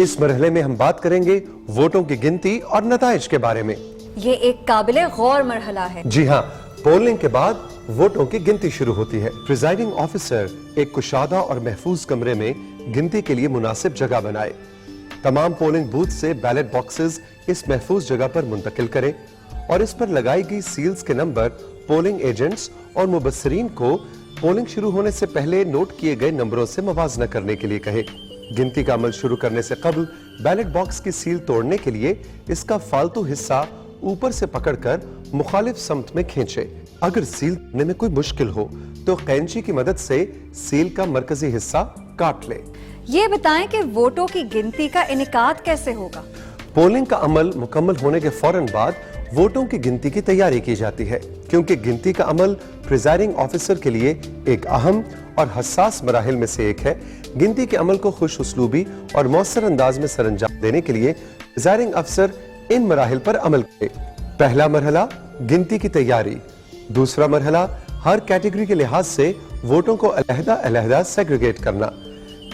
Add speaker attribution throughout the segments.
Speaker 1: اس مرحلے میں ہم بات کریں گے ووٹوں کی گنتی اور نتائج کے بارے میں۔
Speaker 2: یہ ایک قابل غور مرحلہ ہے۔
Speaker 1: جی ہاں، پولنگ کے بعد ووٹوں کی گنتی شروع ہوتی ہے۔ پریزائڈنگ آفیسر ایک کشادہ اور محفوظ کمرے میں گنتی کے لیے مناسب جگہ بنائے، تمام پولنگ بوتھ سے بیلٹ باکسز اس محفوظ جگہ پر منتقل کریں اور اس پر لگائی گئی سیلز کے نمبر پولنگ ایجنٹس اور مبصرین کو پولنگ شروع ہونے سے پہلے نوٹ کیے گئے نمبروں سے موازنہ کرنے کے لیے کہے۔ گنتی کا عمل شروع کرنے سے قبل بیلٹ باکس کی سیل توڑنے کے لیے اس کا فالتو حصہ اوپر سے پکڑ کر مخالف سمت میں کھینچے۔ اگر سیل توڑنے میں کوئی مشکل ہو تو قینچی کی مدد سے سیل کا مرکزی حصہ کاٹ لے۔
Speaker 2: یہ بتائیں کہ ووٹوں کی گنتی کا انعقاد کیسے ہوگا؟
Speaker 1: پولنگ کا عمل مکمل ہونے کے فوراً بعد ووٹوں کی گنتی کی تیاری کی جاتی ہے، کیونکہ گنتی کا عمل پریزائڈنگ آفیسر کے لیے ایک اہم اور حساس مراحل میں سے ایک ہے۔ گنتی کے عمل کو خوش اسلوبی اور مؤثر انداز میں سر انجام دینے کے لیے پریزائڈنگ افسر ان مراحل پر عمل کرے۔ پہلا مرحلہ گنتی کی تیاری، دوسرا مرحلہ ہر کیٹیگری کے لحاظ سے ووٹوں کو علیحدہ علیحدہ سیگریگیٹ کرنا،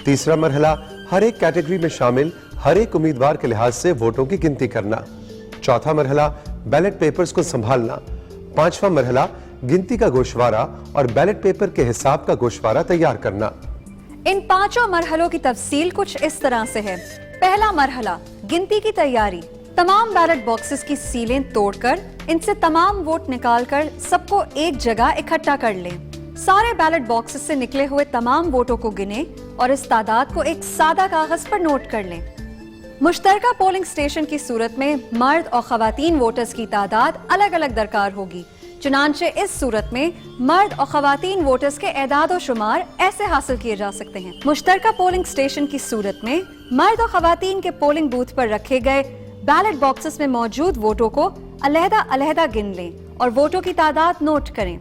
Speaker 1: تیسرا مرحلہ ہر ایک کیٹیگری میں شامل ہر ایک امیدوار کے لحاظ سے ووٹوں کی گنتی کرنا، چوتھا مرحلہ بیلٹ پیپرز کو سنبھالنا، پانچواں مرحلہ گنتی کا گوشوارہ اور بیلٹ پیپر کے حساب کا گوشوارہ تیار کرنا۔
Speaker 2: ان پانچوں مرحلوں کی تفصیل کچھ اس طرح سے ہے۔ پہلا مرحلہ گنتی کی تیاری، تمام بیلٹ باکسز کی سیلیں توڑ کر ان سے تمام ووٹ نکال کر سب کو ایک جگہ اکٹھا کر لیں۔ سارے بیلٹ باکسز سے نکلے ہوئے تمام ووٹوں کو گنیں اور اس تعداد کو ایک سادہ کاغذ پر نوٹ کر لیں۔ مشترکہ پولنگ سٹیشن کی صورت میں مرد اور خواتین ووٹرز کی تعداد الگ الگ درکار ہوگی، چنانچہ اس صورت میں مرد اور خواتین ووٹرز کے اعداد و شمار ایسے حاصل کیے جا سکتے ہیں۔ مشترکہ پولنگ سٹیشن کی صورت میں مرد اور خواتین کے پولنگ بوتھ پر رکھے گئے بیلٹ باکسز میں موجود ووٹوں کو علیحدہ علیحدہ گن لیں اور ووٹوں کی تعداد نوٹ کریں۔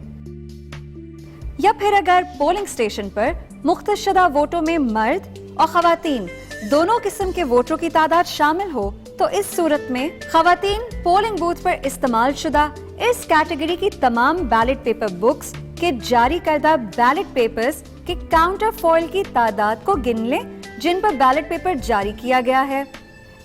Speaker 2: یا پھر اگر پولنگ سٹیشن پر مختص شدہ ووٹوں میں مرد اور خواتین دونوں قسم کے ووٹروں کی تعداد شامل ہو تو اس صورت میں خواتین پولنگ بوتھ پر استعمال شدہ اس کیٹیگری کی تمام بیلٹ پیپر بکس کے جاری کردہ بیلٹ پیپرز کے کاؤنٹر فوائل کی تعداد کو گن لیں جن پر بیلٹ پیپر جاری کیا گیا ہے۔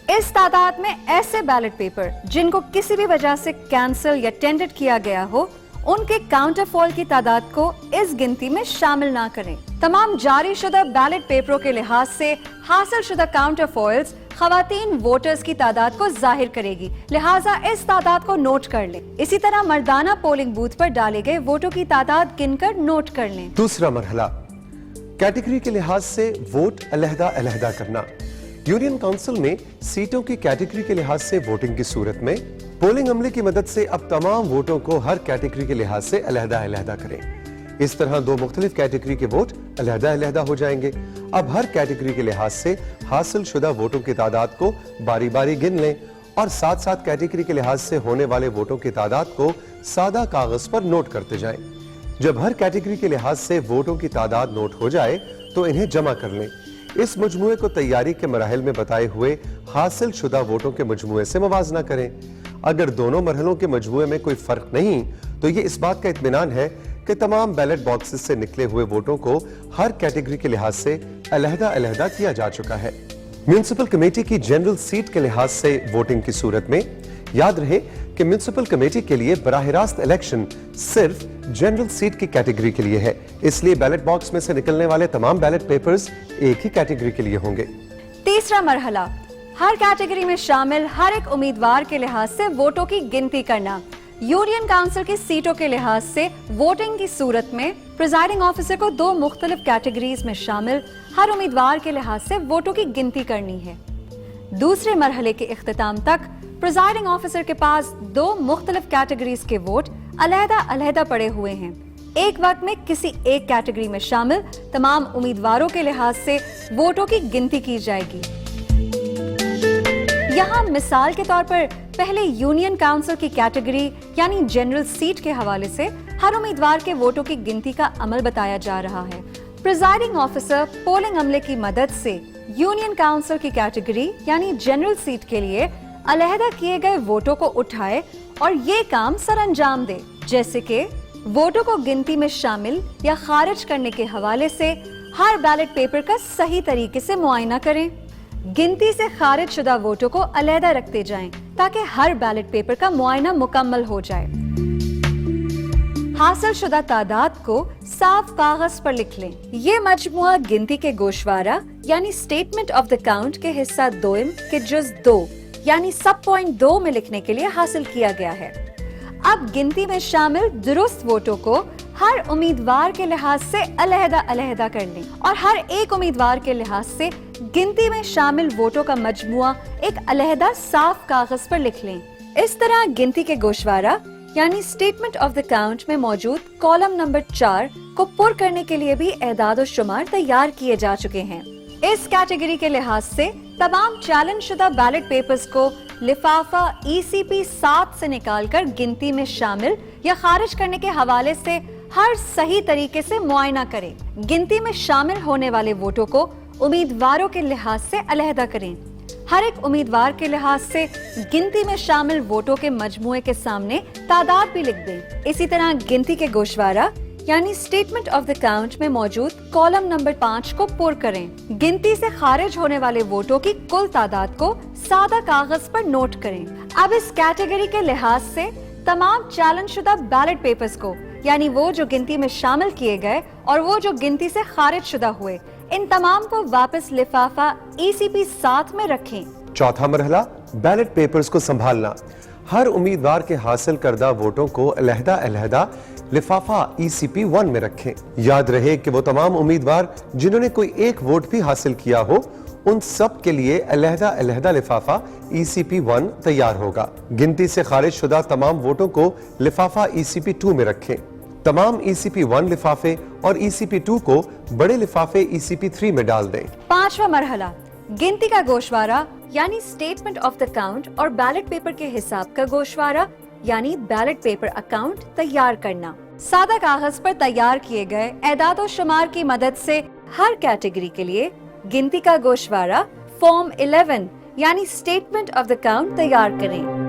Speaker 2: اس تعداد میں ایسے بیلٹ پیپر جن کو کسی بھی وجہ سے کینسل یا ٹینڈر کیا گیا ہو ان کے کاؤنٹر فوائل کی تعداد کو اس گنتی میں شامل نہ کریں۔ تمام جاری شدہ بیلٹ پیپروں کے لحاظ سے حاصل شدہ کاؤنٹر فوائلز خواتین ووٹرز کی تعداد کو ظاہر کرے گی، لہٰذا اس تعداد کو نوٹ کر لیں۔ اسی طرح مردانہ پولنگ بوتھ پر ڈالے گئے ووٹوں کی تعداد گن کر نوٹ کر لیں۔
Speaker 1: دوسرا مرحلہ کیٹیگری کے لحاظ سے ووٹ علیحدہ علیحدہ کرنا۔ یونین کونسل میں سیٹوں کی کیٹیگری کے لحاظ سے ووٹنگ کی صورت میں پولنگ عملے کی مدد سے اب تمام ووٹوں کو ہر کیٹیگری کے لحاظ سے علیحدہ علیحدہ کریں۔ اس طرح دو مختلف کیٹیگری کے ووٹ علیحدہ علیحدہ ہو جائیں گے۔ اب ہر کیٹیگری کے لحاظ سے حاصل شدہ ووٹوں کی تعداد کو باری باری گن لیں اور ساتھ ساتھ کیٹیگری کے لحاظ سے ہونے والے ووٹوں کی تعداد کو سادہ کاغذ پر نوٹ کرتے جائیں۔ جب ہر کیٹیگری کے لحاظ سے ووٹوں کی تعداد نوٹ ہو جائے تو انہیں جمع کر لیں۔ اس مجموعے کو تیاری کے مراحل میں بتائے ہوئے حاصل شدہ ووٹوں کے مجموعے سے موازنہ کریں۔ اگر دونوں مرحلوں کے مجموعے میں کوئی فرق نہیں تو یہ اس بات کا اطمینان ہے کہ تمام بیلٹ باکسز سے نکلے ہوئے ووٹوں کو ہر کیٹیگری کے لحاظ سے علیحدہ علیحدہ کیا جا چکا ہے۔ میونسپل کمیٹی کی جنرل سیٹ کے لحاظ سے ووٹنگ کی صورت میں یاد رہے کہ میونسپل کمیٹی کے لیے براہ راست الیکشن صرف جنرل سیٹ کی کیٹیگری کے لیے ہے، اس لیے بیلٹ باکس میں سے نکلنے والے تمام بیلٹ پیپرز ایک ہی کیٹیگری کے لیے ہوں گے۔
Speaker 2: تیسرا مرحلہ ہر کیٹیگری میں شامل ہر ایک امیدوار کے لحاظ سے ووٹوں کی گنتی کرنا۔ یونین کونسل کی سیٹوں کے لحاظ سے ووٹنگ کی صورت میں پریزائڈنگ آفیسر کو دو مختلف کیٹیگریز میں شامل ہر امیدوار کے لحاظ سے ووٹوں کی گنتی کرنی ہے۔ دوسرے مرحلے کے اختتام تک پریزائڈنگ آفیسر کے پاس دو مختلف کیٹیگریز کے ووٹ علیحدہ علیحدہ پڑے ہوئے ہیں۔ ایک وقت میں کسی ایک کیٹیگری میں شامل تمام امیدواروں کے لحاظ سے ووٹوں کی گنتی کی جائے گی۔ یہاں مثال کے طور پر پہلے یونین کونسل کی کیٹیگری یعنی جنرل سیٹ کے حوالے سے ہر امیدوار کے ووٹوں کی گنتی کا عمل بتایا جا رہا ہے۔ پریزائڈنگ آفیسر پولنگ عملے کی مدد سے یونین کونسل کی کیٹیگری یعنی جنرل سیٹ کے لیے علیحدہ کیے گئے ووٹوں کو اٹھائے اور یہ کام سر انجام دے، جیسے کہ ووٹوں کو گنتی میں شامل یا خارج کرنے کے حوالے سے ہر بیلٹ پیپر کا صحیح طریقے سے معائنہ کریں، गिनती से खारिज शुदा वोटों को अलहदा रखते जाएं ताकि हर बैलेट पेपर का मुआयना मुकम्मल हो जाए। हासिल शुदा तादाद को साफ कागज पर लिख लें। ये मजमुआ गिनती के गोशवारा यानी स्टेटमेंट ऑफ द काउंट के हिस्सा दोइम के जुज 2 यानी सब पॉइंट 2 में लिखने के लिए हासिल किया गया है। अब गिनती में शामिल दुरुस्त वोटों को हर उम्मीदवार के लिहाज से अलहदा अलहदा कर लें और हर एक उम्मीदवार के लिहाज से गिनती में शामिल वोटों का मजमुआ एक अलहदा साफ कागज पर लिख लें। इस तरह गिनती के गोशवारा यानी स्टेटमेंट ऑफ द काउंट में मौजूद कॉलम नंबर 4 को पुर करने के लिए भी एदाद और शुमार तैयार किए जा चुके हैं। इस कैटेगरी के लिहाज से तमाम चैलेंज शुदा बैलेट पेपर्स को लिफाफा ECP 7 से निकालकर गिनती में शामिल या खारिज करने के हवाले से हर सही तरीके से मुआयना करें। गिनती में शामिल होने वाले वोटों को उम्मीदवारों के लिहाज से अलहदा करें। हर एक उम्मीदवार के लिहाज से गिनती में शामिल वोटों के मजमुए के सामने तादाद भी लिख दें। इसी तरह गिनती के गोशवारा यानी स्टेटमेंट ऑफ द काउंट में मौजूद कॉलम नंबर 5 को पुर करें। गिनती से खारिज होने वाले वोटों की कुल तादाद को सादा कागज पर नोट करें। अब इस कैटेगरी के लिहाज से तमाम चैलेंज शुदा बैलेट पेपर्स को यानी वो जो गिनती में शामिल किए गए और वो जो गिनती से खारिज शुदा हुए, इन तमाम को वापस लिफाफा ECP 7 में रखें।
Speaker 1: चौथा मरहला बैलेट पेपर्स को संभालना। हर उम्मीदवार के हासिल करदा वोटों को अलहदा अलहदा लिफाफा ECP 1 में रखें। याद रहे कि वो तमाम उम्मीदवार जिन्होंने कोई एक वोट भी हासिल किया हो, उन सब के लिए अलहदा अलहदा लिफाफा ECP 1 तैयार होगा। गिनती से खारिज शुदा तमाम वोटों को लिफाफा ECP 2 में रखें। तमाम ECP 1 लिफाफे और ECP 2 को बड़े लिफाफे ECP 3 में डाल दें।
Speaker 2: पांचवा मरहला गिनती का गोशवारा यानी स्टेटमेंट ऑफ द काउंट और बैलेट पेपर के हिसाब का गोशवारा यानी बैलेट पेपर अकाउंट तैयार करना। सादा कागज पर तैयार किए गए एदाद और शुमार की मदद से हर कैटेगरी के लिए गिनती का गोशवारा फॉर्म 11 यानी स्टेटमेंट ऑफ द काउंट तैयार करें।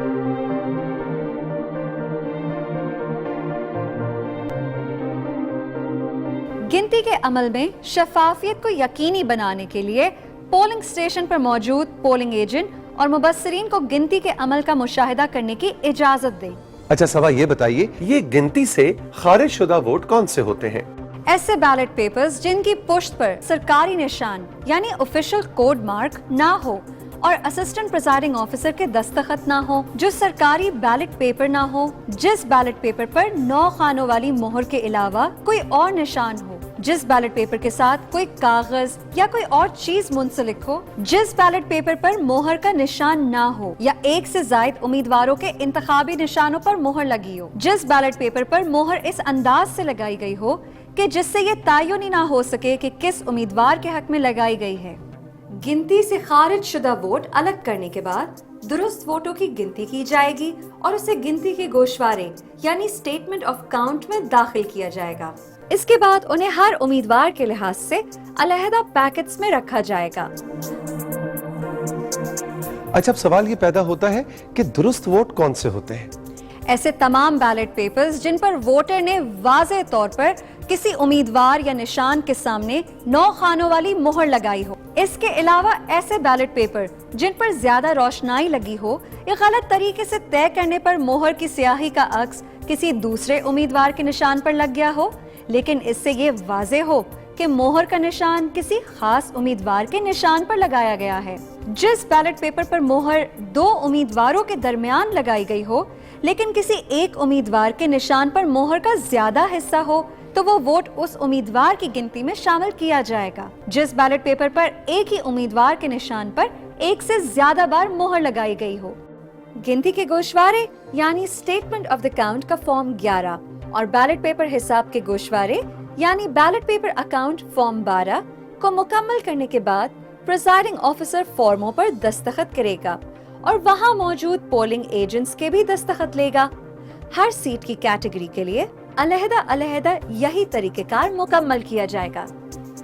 Speaker 2: गिनती के अमल में शफाफियत को यकीनी बनाने के लिए पोलिंग स्टेशन पर मौजूद पोलिंग एजेंट और मुबस्सिरीन को गिनती के अमल का मुशाहिदा करने की इजाजत दें।
Speaker 1: अच्छा सवाल ये बताइए, ये गिनती से खारिज शुदा वोट कौन से होते हैं?
Speaker 2: ऐसे बैलेट पेपर्स जिनकी पुश्त पर सरकारी निशान यानी ऑफिशियल कोड मार्क ना हो और असिस्टेंट प्रिजाइडिंग ऑफिसर के दस्तखत ना हो, जो सरकारी बैलेट पेपर ना हो, जिस बैलेट पेपर पर 9 खानों वाली मोहर के अलावा कोई और निशान हो, जिस बैलेट पेपर के साथ कोई कागज या कोई और चीज मुंसलिक हो, जिस बैलेट पेपर पर मोहर का निशान ना हो या एक से ज्यादा उम्मीदवारों के इंतखाबी निशानों पर मोहर लगी हो, जिस बैलेट पेपर पर मोहर इस अंदाज से लगाई गई हो कि जिससे ये तयन ही ना हो सके कि किस उम्मीदवार के हक में लगाई गई है। गिनती से खारिज शुदा वोट अलग करने के बाद दुरुस्त वोटों की गिनती की जाएगी और उसे गिनती के गोशवारे यानी स्टेटमेंट ऑफ काउंट में दाखिल किया जाएगा। इसके बाद उन्हें हर उम्मीदवार के लिहाज से अलहदा पैकेट्स में रखा जाएगा।
Speaker 1: अच्छा, अब सवाल ये पैदा होता है कि दुरुस्त वोट कौन से होते हैं?
Speaker 2: ऐसे तमाम बैलेट पेपर्स जिन पर वोटर ने वाज़े तौर पर किसी उम्मीदवार या निशान के सामने 9 खानों वाली मोहर लगाई हो। इसके अलावा ऐसे बैलेट पेपर जिन पर ज्यादा रोशनाई लगी हो या गलत तरीके से तय करने पर मोहर की स्याही का अक्स किसी दूसरे उम्मीदवार के निशान पर लग गया हो, लेकिन इससे ये वाज़े हो कि मोहर का निशान किसी खास उम्मीदवार के निशान पर लगाया गया है। जिस बैलेट पेपर पर मोहर 2 उम्मीदवारों के दरमियान लगाई गई हो, लेकिन किसी एक उम्मीदवार के निशान पर मोहर का ज्यादा हिस्सा हो, तो वो वोट उस उम्मीदवार की गिनती में शामिल किया जाएगा। जिस बैलेट पेपर पर एक ही उम्मीदवार के निशान पर एक से ज्यादा बार मोहर लगाई गई हो। गिनती के गोशवारे यानी स्टेटमेंट ऑफ द काउंट का फॉर्म 11 और बैलेट पेपर हिसाब के गोशवारे यानी बैलेट पेपर अकाउंट फॉर्म 12 को मुकम्मल करने के बाद प्रिजाइडिंग ऑफिसर फॉर्मों पर दस्तखत करेगा और वहां मौजूद पोलिंग एजेंट्स के भी दस्तखत लेगा। हर सीट की कैटेगरी के लिए अलहदा अलहदा यही तरीकेकार मुकम्मल किया जाएगा।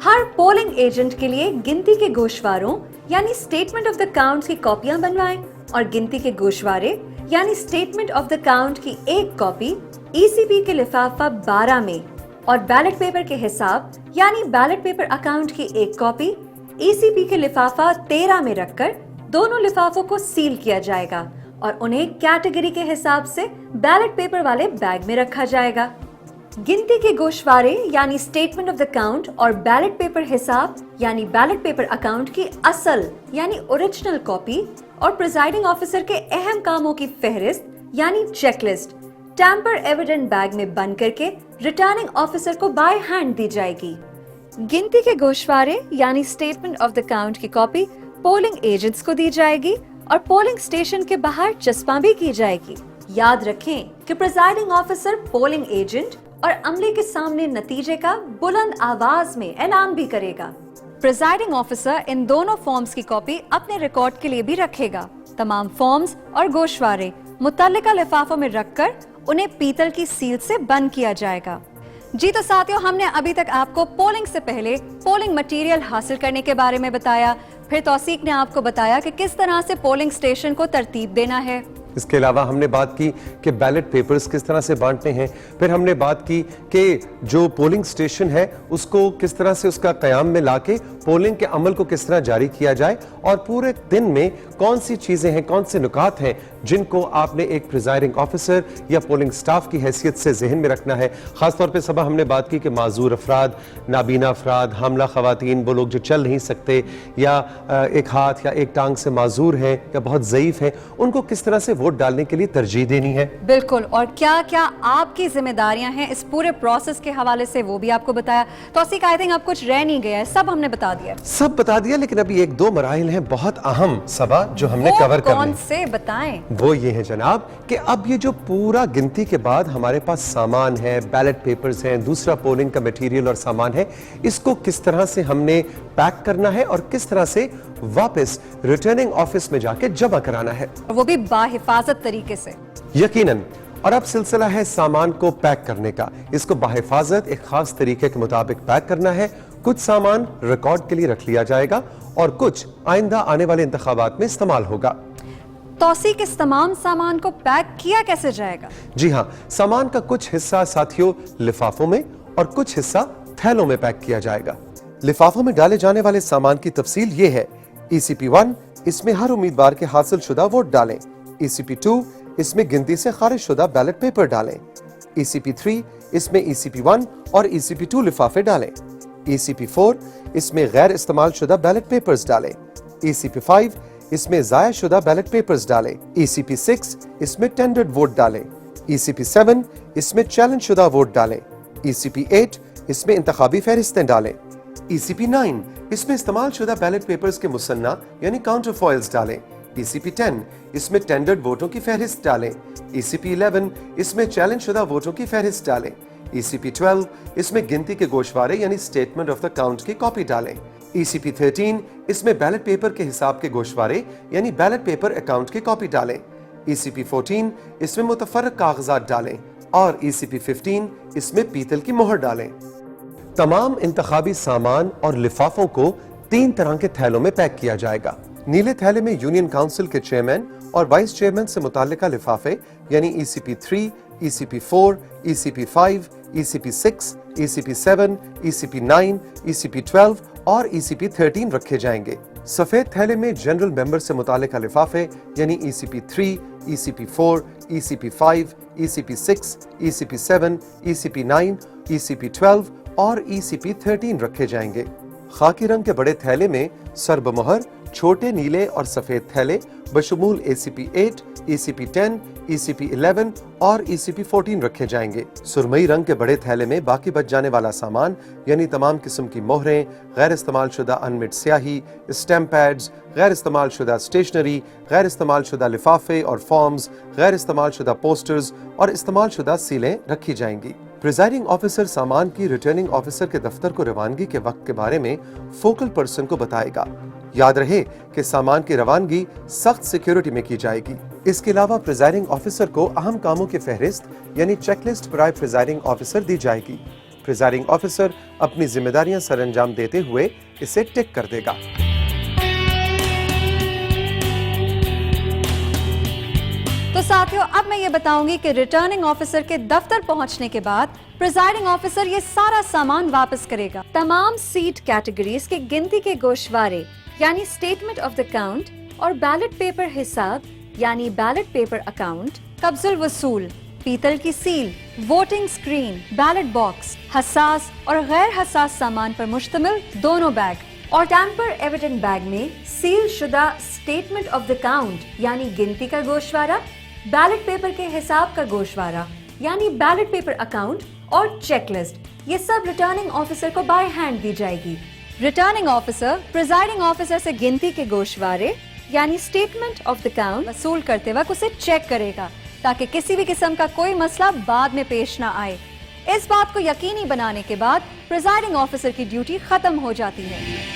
Speaker 2: हर पोलिंग एजेंट के लिए गिनती के गोशवारों यानी स्टेटमेंट ऑफ द काउंट की कॉपियां बनवाएं और गिनती के गोशवारे यानी स्टेटमेंट ऑफ द काउंट की एक कॉपी ECP के लिफाफा 12 में और बैलेट पेपर के हिसाब यानी बैलेट पेपर अकाउंट की एक कॉपी ECP के लिफाफा 13 में रखकर दोनों लिफाफों को सील किया जाएगा और उन्हें कैटेगरी के हिसाब से बैलेट पेपर वाले बैग में रखा जाएगा। गिनती के गोशवारे यानी स्टेटमेंट ऑफ द काउंट और बैलेट पेपर हिसाब यानी बैलेट पेपर अकाउंट की असल यानी ओरिजिनल कॉपी और प्रिजाइडिंग ऑफिसर के अहम कामों की फहरिस्त यानी चेकलिस्ट टैम्पर एविडेंट बैग में बंद करके रिटर्निंग ऑफिसर को बाय हैंड दी जाएगी। गिनती के गोशवारे यानी स्टेटमेंट ऑफ द काउंट की कॉपी पोलिंग एजेंट्स को दी जाएगी और पोलिंग स्टेशन के बाहर चस्पा भी की जाएगी। याद रखें कि प्रिजाइडिंग ऑफिसर पोलिंग एजेंट और अमले के सामने नतीजे का बुलंद आवाज में ऐलान भी करेगा। प्रिजाइडिंग ऑफिसर इन दोनों फॉर्म्स की कॉपी अपने रिकॉर्ड के लिए भी रखेगा। तमाम फॉर्म्स और गोशवारे मुतल्लिका लिफाफों में रखकर उन्हें पीतल की सील से बंद किया जाएगा। जी तो साथियों, हमने अभी तक आपको पोलिंग से पहले पोलिंग मटेरियल हासिल करने के बारे में बताया, फिर तौसीक ने आपको बताया कि किस तरह से पोलिंग स्टेशन को तरतीब देना है।
Speaker 1: इसके अलावा हमने बात की कि बैलेट पेपर्स किस तरह से बांटने हैं, फिर हमने बात की कि जो पोलिंग स्टेशन है उसको किस तरह से उसका क़याम में लाके पोलिंग के अमल को किस तरह जारी किया जाए और पूरे दिन में कौन सी चीज़ें हैं, कौन से नुकात हैं जिनको आपने एक प्रिजाइडिंग ऑफिसर या पोलिंग स्टाफ की हैसियत से जहन में रखना है। ख़ासतौर पर सबा हमने बात की कि माजूर अफराद, नाबीना अफराद, हामला ख़वातीन, वो लोग जो चल नहीं सकते या एक हाथ या एक टांग से माजूर हैं या बहुत ज़ईफ़ हैं, उनको किस तरह से वोट डालने के लिए तरजीह देनी है।
Speaker 2: बिल्कुल, और क्या क्या आपकी जिम्मेदारियां हैं इस पूरे प्रोसेस के हवाले से वो भी आपको बताया। तौसीक, आई थिंक अब कुछ रह नहीं गया है, सब हमने बता दिया।
Speaker 1: सब बता दिया, लेकिन अभी एक दो मराहिल हैं बहुत अहम सबा जो हमने कवर करने।
Speaker 2: कौन से बताएं?
Speaker 1: वो ये है जनाब कि अब ये जो पूरा गिनती के बाद हमारे पास सामान है, बैलेट पेपर्स हैं, दूसरा पोलिंग का मटेरियल और सामान है, इसको किस तरह से हमने पैक करना है और किस तरह से वापस रिटर्निंग ऑफिस में जाके जमा कराना है,
Speaker 2: वो भी बाहिफाजत तरीके से।
Speaker 1: यकीनन। और अब सिलसिला है सामान को पैक करने का। इसको बाहिफाजत एक खास तरीके के मुताबिक पैक करना है। कुछ सामान रिकॉर्ड के लिए रख लिया जाएगा और कुछ आइंदा आने वाले इंतखाबात में इस्तेमाल होगा।
Speaker 2: तौसीक, इस तमाम सामान को पैक किया कैसे जाएगा?
Speaker 1: जी हाँ, सामान का कुछ हिस्सा साथियों लिफाफों में और कुछ हिस्सा थैलों में पैक किया जाएगा। लिफाफों में डाले जाने वाले सामान की तफसील ये है। ECP1, इसमें हर उम्मीदवार के हासिल शुदा वोट डालें। ECP2, इसमें गिनती से खारिज शुदा बैलेट पेपर डालें। ECP3, इसमें ECP1 और ECP2 लिफाफे डालें। ECP4, इसमें गैर इस्तेमाल शुदा बैलेट पेपर्स डालें। ECP5, इसमें ज़ाया शुदा बैलेट पेपर्स डालें। ECP6, इसमें टेंडर्ड वोट डालें। ECP7, इसमें चैलेंज शुदा वोट डालें। ECP8, इसमें इंतखाबी फहरिस्तें डालें। ECP9, इसमें इस्तेमाल शुदा बैलेट पेपर्स के मुसन्ना यानी काउंटर फॉइल्स डालें। ECP10, इसमें टेंडर्ड वोटों की फहरिस्त डालें। ECP11, इसमें चैलेंज शुदा वोटों की फहरिस्त डालें। ECP12, इसमें गिनती के गोशवारे यानी स्टेटमेंट ऑफ द काउंट की कॉपी डालें। ECP13, इसमें बैलेट पेपर के हिसाब के गोशवारे यानी बैलेट पेपर अकाउंट की कॉपी डालें। ECP14, इसमें मुतफर्रक कागजात डालें और ECP15, इसमें पीतल की मोहर डालें। तमाम इंतखाबी सामान और लिफाफों को 3 तरह के थैलों में पैक किया जाएगा। नीले थैले में यूनियन काउंसिल के चेयरमैन और वाइस चेयरमैन से मुताल्लिका लिफाफे यानी ECP3, ECP4, ECP5, ECP6, ECP7, ECP9, ECP12 और ECP13 रखे जाएंगे। सफेद थैले में जनरल मेंबर से मुताल्लिका लिफाफे यानी ECP3, ECP4, ECP5, ECP6, ECP7, ECP9, ECP12 और ECP13 रखे जाएंगे। खाकी रंग के बड़े थैले में सरबमोहर छोटे नीले और सफेद थैले बशमूल ECP8, ECP10, ECP11 और ECP14 रखे जाएंगे। सुरमई रंग के बड़े थैले में बाकी बच जाने वाला सामान यानी तमाम किस्म की मोहरें, गैर इस्तेमाल शुदा अनमिट स्याही, स्टैम्प पैड्स, गैर इस्तेमाल शुदा स्टेशनरी, गैर इस्तेमाल शुदा लिफाफे और फॉर्म्स, गैर इस्तेमाल शुदा पोस्टर्स और इस्तेमाल शुदा सीलें रखी जाएंगी। प्रिजाइडिंग ऑफिसर सामान की रिटर्निंग ऑफिसर के दफ्तर को रवानगी के वक्त के बारे में फोकल पर्सन को बताएगा। याद रहे कि सामान की रवानगी सख्त सिक्योरिटी में की जाएगी। इसके अलावा प्रिजाइडिंग ऑफिसर को अहम कामों की फहरिस्त यानी चेकलिस्ट बराए प्रिजाइडिंग ऑफिसर दी जाएगी। प्रिजाइडिंग ऑफिसर अपनी जिम्मेदारियां सरअंजाम देते हुए इसे टिक कर देगा।
Speaker 2: तो साथियों, अब मैं ये बताऊंगी कि रिटर्निंग ऑफिसर के दफ्तर पहुंचने के बाद प्रिजाइडिंग ऑफिसर ये सारा सामान वापस करेगा। तमाम सीट कैटेगरीज के गिनती के गोशवारे यानी स्टेटमेंट ऑफ द काउंट और बैलेट पेपर हिसाब यानी बैलेट पेपर अकाउंट, कब्जुल वसूल, पीतल की सील, वोटिंग स्क्रीन, बैलेट बॉक्स, हसास और गैर हसास सामान पर मुश्तमिल दोनों बैग और टैम्पर एविडेंट बैग में सील शुदा स्टेटमेंट ऑफ द काउंट यानी गिनती का गोशवारा, बैलेट पेपर के हिसाब का गोशवारा यानी बैलेट पेपर अकाउंट और चेकलिस्ट, ये सब रिटर्निंग ऑफिसर को बाय हैंड दी जाएगी। रिटर्निंग ऑफिसर प्रिजाइडिंग ऑफिसर से गिनती के गोशवारे यानी स्टेटमेंट ऑफ द काउंट वसूल करते वक्त उसे चेक करेगा ताकि किसी भी किस्म का कोई मसला बाद में पेश ना आए। इस बात को यकीनी बनाने के बाद प्रिजाइडिंग ऑफिसर की ड्यूटी खत्म हो जाती है।